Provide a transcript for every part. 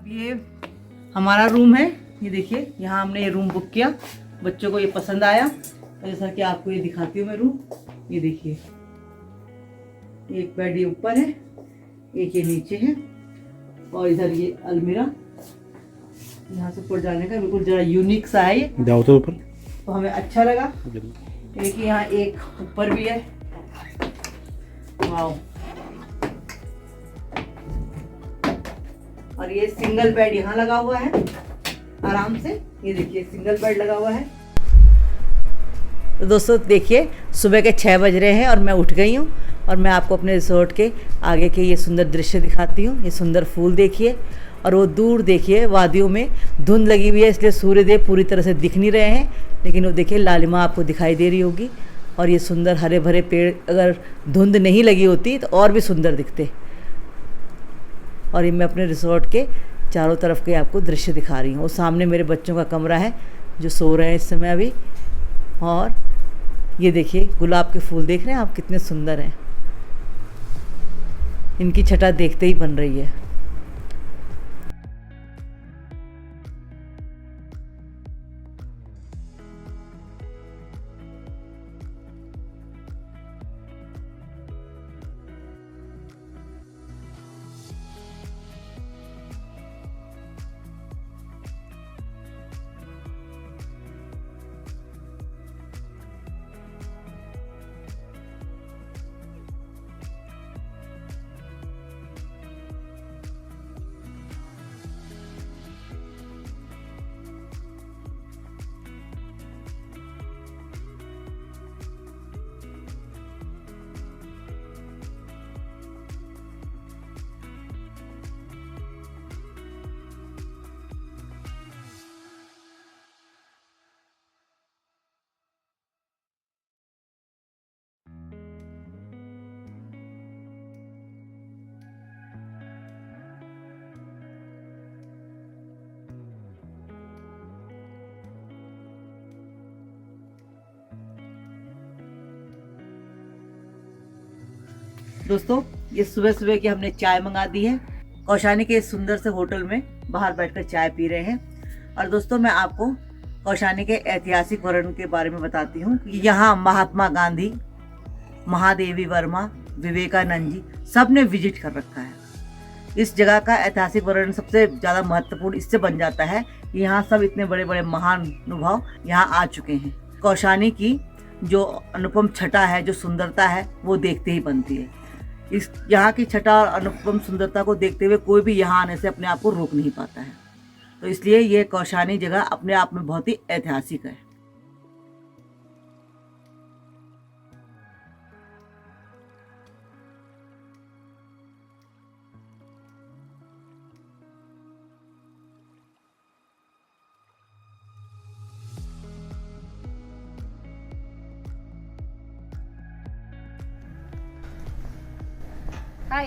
अब ये हमारा रूम है, ये देखिए यहाँ हमने ये रूम बुक किया, बच्चों को ये पसंद आया। और जैसा कि आपको ये दिखाती हूँ मैं रूम, ये देखिए एक बेड ये ऊपर है, एक ये नीचे है, और इधर ये अलमीरा, यहाँ से ऊपर जाने का बिल्कुल जरा यूनिक सा है ये, जाओ तो ऊपर, तो हमें अच्छा लगा। देखिए यहाँ एक ऊपर भी है, वाओ। और ये सिंगल बेड यहाँ लगा हुआ है आराम से, ये देखिए सिंगल बेड लगा हुआ है। तो दोस्तों देखिए सुबह के 6 बज रहे हैं और मैं उठ गई हूँ और मैं आपको अपने रिसोर्ट के आगे के ये सुंदर दृश्य दिखाती हूँ। ये सुंदर फूल देखिए, और वो दूर देखिए वादियों में धुंध लगी हुई है, इसलिए सूर्यदेव पूरी तरह से दिख नहीं रहे हैं, लेकिन वो देखिए लालिमा आपको दिखाई दे रही होगी। और ये सुंदर हरे भरे पेड़, अगर धुंध नहीं लगी होती तो और भी सुंदर दिखते। और ये मैं अपने रिसोर्ट के चारों तरफ के आपको दृश्य दिखा रही हूँ। और सामने मेरे बच्चों का कमरा है जो सो रहे हैं इस समय अभी। और ये देखिए गुलाब के फूल देख रहे हैं आप, कितने सुंदर हैं, इनकी छटा देखते ही बन रही है। दोस्तों ये सुबह सुबह की हमने चाय मंगा दी है, कौशानी के इस सुंदर से होटल में बाहर बैठकर चाय पी रहे हैं। और दोस्तों मैं आपको कौशानी के ऐतिहासिक वर्णन के बारे में बताती हूँ। यहाँ महात्मा गांधी, महादेवी वर्मा, विवेकानंद जी सब ने विजिट कर रखा है। इस जगह का ऐतिहासिक वर्णन सबसे ज़्यादा महत्वपूर्ण इससे बन जाता है कि यहाँ सब इतने बड़े बड़े महानुभाव यहाँ आ चुके हैं। कौशानी की जो अनुपम छटा है, जो सुंदरता है, वो देखते ही बनती है। इस यहाँ की छटा और अनुपम सुंदरता को देखते हुए कोई भी यहाँ आने से अपने आप को रोक नहीं पाता है। तो इसलिए ये कौशानी जगह अपने आप में बहुत ही ऐतिहासिक है। हाय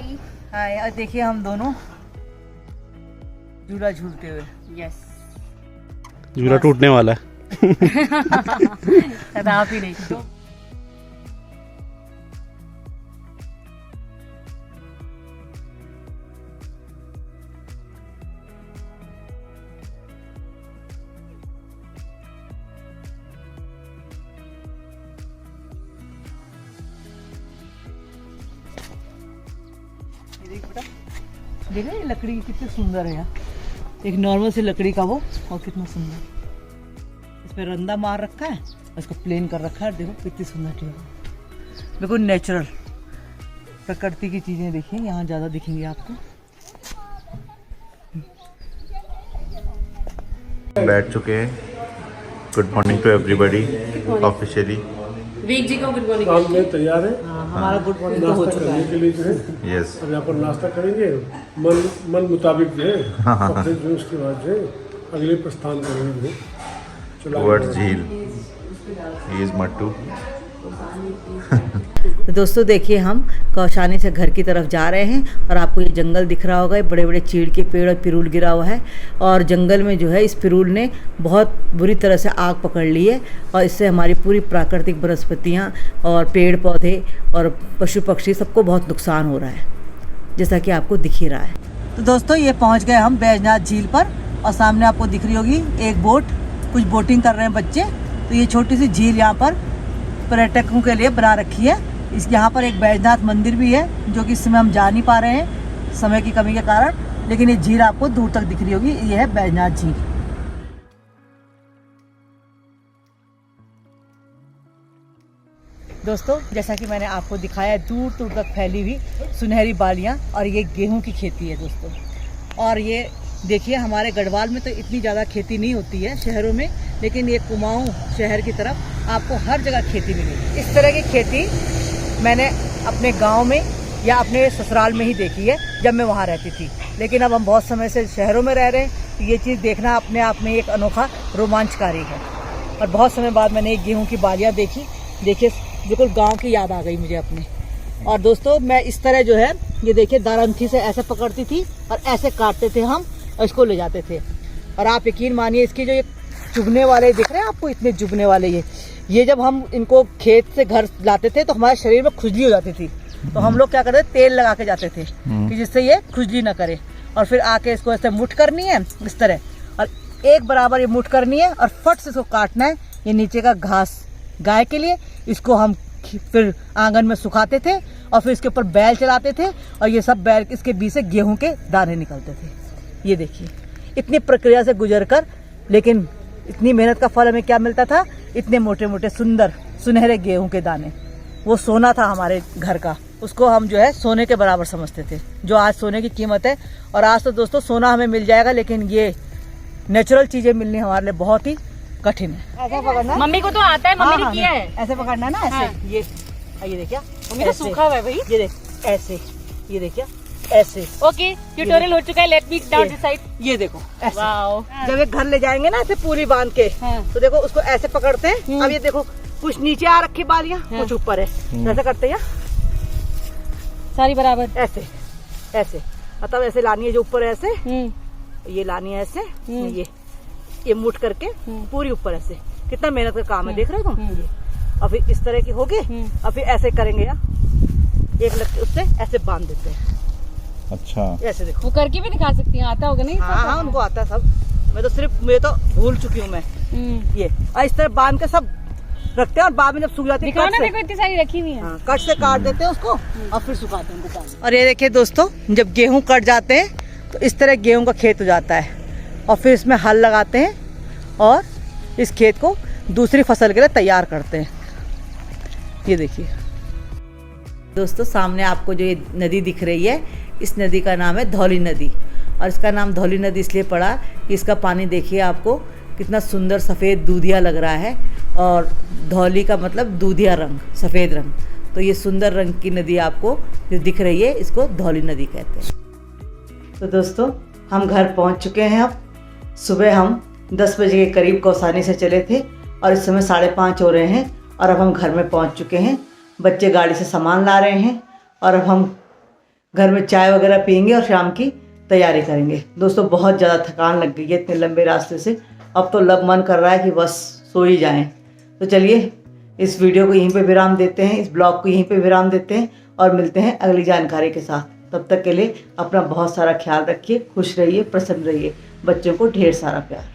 हाय, और देखिए हम दोनों झूला झूलते हुए। यस झूला टूटने वाला है। कदापि नहीं। तो देखा ये लकड़ी कितनी सुंदर है यार, एक नॉर्मल सी लकड़ी का वो, और कितना सुंदर। इस पे रंदा मार रखा है, इसको प्लेन कर रखा है। देखो कितनी सुंदर चीज़, बिल्कुल नेचुरल प्रकृति की चीज़ें देखिए यहाँ ज़्यादा दिखेंगी आपको। बैठ चुके हैं। Good morning to everybody officially. Vivek ji को गुड मॉर्निंग। काम में तैयार है। हमारा गुड मॉर्निंग तो हो चुका करने है। के लिए जो है यस, अब यहाँ पर नाश्ता करेंगे, मन मुताबिक जो है, और फिर जो उसके बाद जो है अगले प्रस्थान करेंगे टुवर्ड्स झील। He is Mattu. तो दोस्तों देखिए हम कौशानी से घर की तरफ जा रहे हैं और आपको ये जंगल दिख रहा होगा, ये बड़े बड़े चीड़ के पेड़ और पिरूल गिरा हुआ है। और जंगल में जो है इस पिरूल ने बहुत बुरी तरह से आग पकड़ ली है और इससे हमारी पूरी प्राकृतिक वनस्पतियाँ और पेड़ पौधे और पशु पक्षी सबको बहुत नुकसान हो रहा है, जैसा कि आपको दिख ही रहा है। तो दोस्तों ये पहुंच गए हम बैजनाथ झील पर और सामने आपको दिख रही होगी एक बोट, कुछ बोटिंग कर रहे हैं बच्चे। तो ये छोटी सी झील यहाँ पर पर्यटकों के लिए बना रखी है। इस यहाँ पर एक बैजनाथ मंदिर भी है जो कि इस समय हम जा नहीं पा रहे हैं समय की कमी के कारण, लेकिन ये झील आपको दूर तक दिख रही होगी। ये है बैजनाथ झील। दोस्तों जैसा कि मैंने आपको दिखाया है, दूर दूर तक फैली हुई सुनहरी बालियाँ और ये गेहूं की खेती है दोस्तों। और ये देखिए हमारे गढ़वाल में तो इतनी ज़्यादा खेती नहीं होती है शहरों में, लेकिन ये कुमाऊं शहर की तरफ आपको हर जगह खेती मिलेगी। इस तरह की खेती मैंने अपने गांव में या अपने ससुराल में ही देखी है जब मैं वहाँ रहती थी, लेकिन अब हम बहुत समय से शहरों में रह रहे हैं तो ये चीज़ देखना अपने आप में एक अनोखा रोमांचकारी है। और बहुत समय बाद मैंने एक गेहूँ की बालियाँ देखी, देखिए बिल्कुल गाँव की याद आ गई मुझे अपने। और दोस्तों मैं इस तरह जो है ये देखिए दारंथी से ऐसे पकड़ती थी और ऐसे काटते थे हम और इसको ले जाते थे। और आप यकीन मानिए इसके जो ये चुभने वाले दिख रहे हैं आपको, इतने चुभने वाले ये जब हम इनको खेत से घर लाते थे तो हमारे शरीर में खुजली हो जाती थी। तो हम लोग क्या करते थे, तेल लगा के जाते थे कि जिससे ये खुजली ना करे। और फिर आके इसको ऐसे मुठ करनी है इस तरह, और एक बराबर ये मुठ करनी है और फट से इसको काटना है। ये नीचे का घास गाय के लिए, इसको हम फिर आंगन में सुखाते थे और फिर इसके ऊपर बैल चलाते थे और ये सब बैल इसके बीच से गेहूं के दाने निकलते थे। ये देखिए इतनी प्रक्रिया से गुजर कर, लेकिन इतनी मेहनत का फल हमें क्या मिलता था, इतने मोटे मोटे सुंदर सुनहरे गेहूं के दाने। वो सोना था हमारे घर का, उसको हम जो है सोने के बराबर समझते थे, जो आज सोने की कीमत है। और आज तो दोस्तों सोना हमें मिल जाएगा, लेकिन ये नेचुरल चीजें मिलनी हमारे लिए बहुत ही कठिन है। ऐसा पकड़ना, मम्मी को तो आता है, मम्मी ने किया है। ऐसे पकड़ना ना, ऐसे। हाँ। ये देखिए मम्मी तो सूखा हुआ है भाई। ये देख ऐसे, ये देखिए ऐसे। ओके ट्यूटोरियल हो चुका है, let me down this side. ये देखो ऐसे। वाओ। जब एक घर ले जाएंगे ना ऐसे पूरी बांध के, तो देखो उसको ऐसे पकड़ते हैं। अब ये देखो कुछ नीचे आ रखी बालियां, कुछ ऊपर है, ऐसे करते हैं सारी बराबर ऐसे ऐसे। मतलब ऐसे लानी है जो ऊपर है ऐसे, ये लानी है ऐसे, ये मुठ करके पूरी ऊपर ऐसे। कितना मेहनत का काम है, देख रहे हो तुम। ये और फिर इस तरह की होगी और फिर ऐसे करेंगे यार, एक लग उससे ऐसे बांध देते हैं। अच्छा, ऐसे देखो, वो करके भी दिखा सकती हैं, आता होगा नहीं? हाँ उनको आता है सब। मैं तो सिर्फ मैं तो भूल चुकी हूँ मैं। ये और इस तरह बांध के सब रखते हैं और बाद में जब सूख जाती है देखो इतनी सारी रखी हुई है। कट से काट देते हैं उसको और फिर सुखाते हैं उनको। और ये देखिए दोस्तों, जब गेहूं कट जाते हैं तो इस तरह गेहूं का खेत हो जाता है और फिर इसमें हल लगाते हैं और इस खेत को दूसरी फसल के लिए तैयार करते हैं। ये देखिए दोस्तों, सामने आपको जो ये नदी दिख रही है, इस नदी का नाम है धौली नदी। और इसका नाम धौली नदी इसलिए पड़ा कि इसका पानी देखिए आपको कितना सुंदर सफ़ेद दूधिया लग रहा है। और धौली का मतलब दूधिया रंग, सफ़ेद रंग। तो ये सुंदर रंग की नदी आपको जो दिख रही है, इसको धौली नदी कहते हैं। तो दोस्तों हम घर पहुंच चुके हैं। अब सुबह हम 10 बजे के करीब कौसानी से चले थे और इस समय 5:30 हो रहे हैं और अब हम घर में पहुंच चुके हैं। बच्चे गाड़ी से सामान ला रहे हैं और अब हम घर में चाय वगैरह पियेंगे और शाम की तैयारी करेंगे। दोस्तों बहुत ज़्यादा थकान लग गई है इतने लंबे रास्ते से, अब तो मन कर रहा है कि बस सो ही जाएं। तो चलिए इस वीडियो को यहीं पे विराम देते हैं, इस ब्लॉग को यहीं पे विराम देते हैं और मिलते हैं अगली जानकारी के साथ। तब तक के लिए अपना बहुत सारा ख्याल रखिए, खुश रहिए, प्रसन्न रहिए, बच्चों को ढेर सारा प्यार।